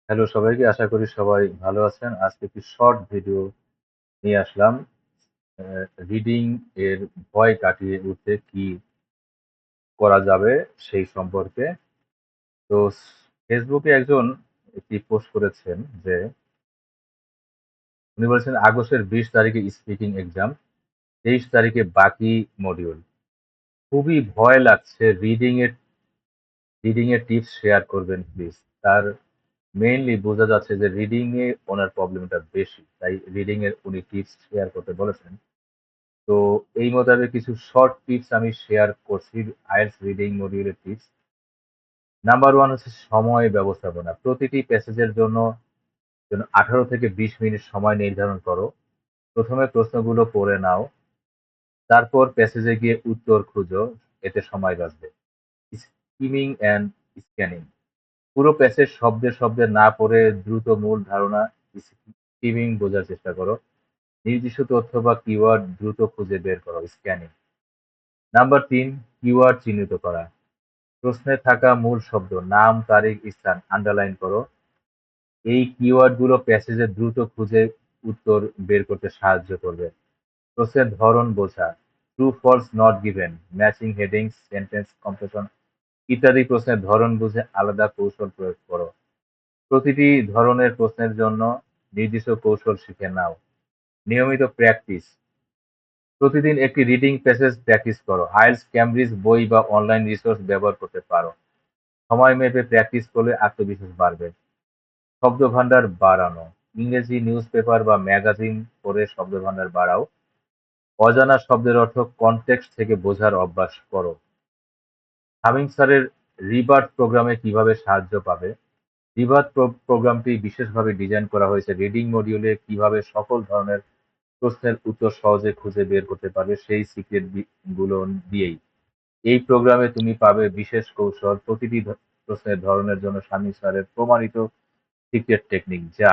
Hello সবাইকে, আশা করি সবাই ভালো আছেন। আজকে একটি শর্ট ভিডিও নিয়ে আসলাম। রিডিং এর ভয় কাটিয়ে উঠতে কি করা যাবে সেই সম্পর্কে। তো ফেসবুকে একজন একটি পোস্ট করেছেন যে উনি বলেছেন আগস্টের 20 তারিখে স্পিকিং এক্সাম, 23 তারিখে বাকি মডিউল। খুবই ভয় লাগছে, রিডিং এর টিপস শেয়ার করবেন প্লিজ। তার মেইনলি বোঝা যাচ্ছে যে রিডিং এ ওনার প্রবলেমটা বেশি, তাই রিডিং এর উনি টিপস শেয়ার করতে বলেছেন। তো এই মোতাবেক কিছু শর্ট টিপস আমি শেয়ার করছি। আইএলটিএস রিডিং মডিউলের টিপস। নাম্বার 1 হচ্ছে সময় ব্যবস্থাপনা। প্রতিটি প্যাসেজের জন্য 18 থেকে 20 মিনিট সময় নির্ধারণ করো। প্রথমে প্রশ্নগুলো পড়ে নাও, তারপর প্যাসেজে গিয়ে উত্তর খুঁজো, এতে সময় বাঁচবে। Skimming and scanning. পুরো প্যাসেজ শব্দে শব্দে না পড়ে দ্রুত মূল ধারণা স্কিমিং বোঝার চেষ্টা করো। নির্দিষ্ট তথ্য বা কিওয়ার্ড দ্রুত খুঁজে বের করো। স্ক্যানিং। নাম্বার 3, কিওয়ার্ড চিহ্নিত করা। প্রশ্নে থাকা মূল শব্দ, নাম, তারিখ, স্থান আন্ডারলাইন করো। এই কিওয়ার্ডগুলো প্যাসেজে দ্রুত খুঁজে উত্তর বের করতে সাহায্য করবে। প্রশ্নের ধরন বোঝা। True, false, not given, matching headings, sentence completion ইত্যাদি প্রশ্নের ধরন বুঝে আলাদা কৌশল প্রয়োগ করো। প্রতিটি ধরনের প্রশ্নের জন্য নির্দিষ্ট কৌশল শিখে নাও। নিয়মিত প্র্যাকটিস। প্রতিদিন একটি রিডিং প্যাসেজ প্র্যাকটিস করো। আইএলটিএস, ক্যামব্রিজ বই বা অনলাইন রিসোর্স ব্যবহার করতে পারো। সময় মেপে প্র্যাকটিস করলে আত্মবিশ্বাস বাড়বে। শব্দভান্ডার বাড়ানো। ইংরেজি নিউজপেপার বা ম্যাগাজিন পড়ে শব্দভান্ডার বাড়াও। অজানা শব্দের অর্থ কনটেক্সট থেকে বোঝার অভ্যাস করো। হামিং স্যারের রিবার্ট প্রোগ্রামে কিভাবে সাহায্য পাবে? রিবার্ট প্রোগ্রামটি বিশেষভাবে ডিজাইন করা হয়েছে রিডিং মডিউলে কিভাবে সকল ধরনের প্রশ্নের উত্তর সহজে খুঁজে বের করতে পারবে সেই সিক্রেট গুলো দিয়েই। এই প্রোগ্রামে তুমি পাবে বিশেষ কৌশল, প্রতিটি প্রশ্নের ধরনের জন্য শামীম স্যারের প্রমাণিত সিক্রেট টেকনিক যা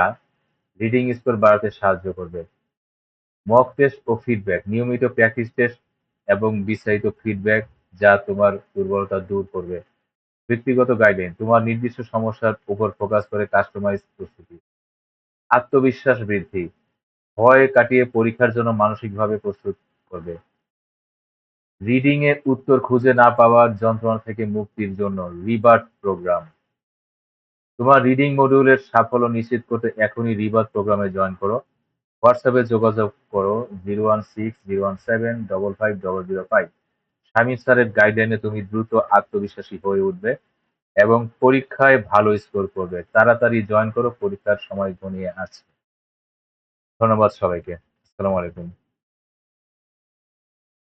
রিডিং স্কোর বাড়াতে সাহায্য করবে। মক টেস্ট ও ফিডব্যাক। নিয়মিত প্র্যাকটিস টেস্ট এবং বিস্তারিত ফিডব্যাক যা তোমার দুর্বলতা দূর করবে। ব্যক্তিগত গাইডলাইন। তোমার নির্দিষ্ট সমস্যার উপর ফোকাস করে কাস্টমাইজ প্রস্তুতি। আত্মবিশ্বাস বৃদ্ধি। ভয় কাটিয়ে পরীক্ষার জন্য মানসিকভাবে প্রস্তুত করবে। রিডিং এর উত্তর খুঁজে না পাওয়ার যন্ত্রণা থেকে মুক্তির জন্য রিবার্ট প্রোগ্রাম। তোমার রিডিং মডিউলের সাফল্য নিশ্চিত করতে এখনই রিবার্ট প্রোগ্রামে জয়েন করো। হোয়াটসঅ্যাপে যোগাযোগ করো 016-017-550005। শামীম স্যারের গাইডলাইনে তুমি দ্রুত আত্মবিশ্বাসী হয়ে উঠবে এবং পরীক্ষায় ভালো স্কোর করবে। তাড়াতাড়ি জয়েন করো, পরীক্ষার সময় ঘনিয়ে আসছে। ধন্যবাদ সবাইকে। আসসালামু আলাইকুম।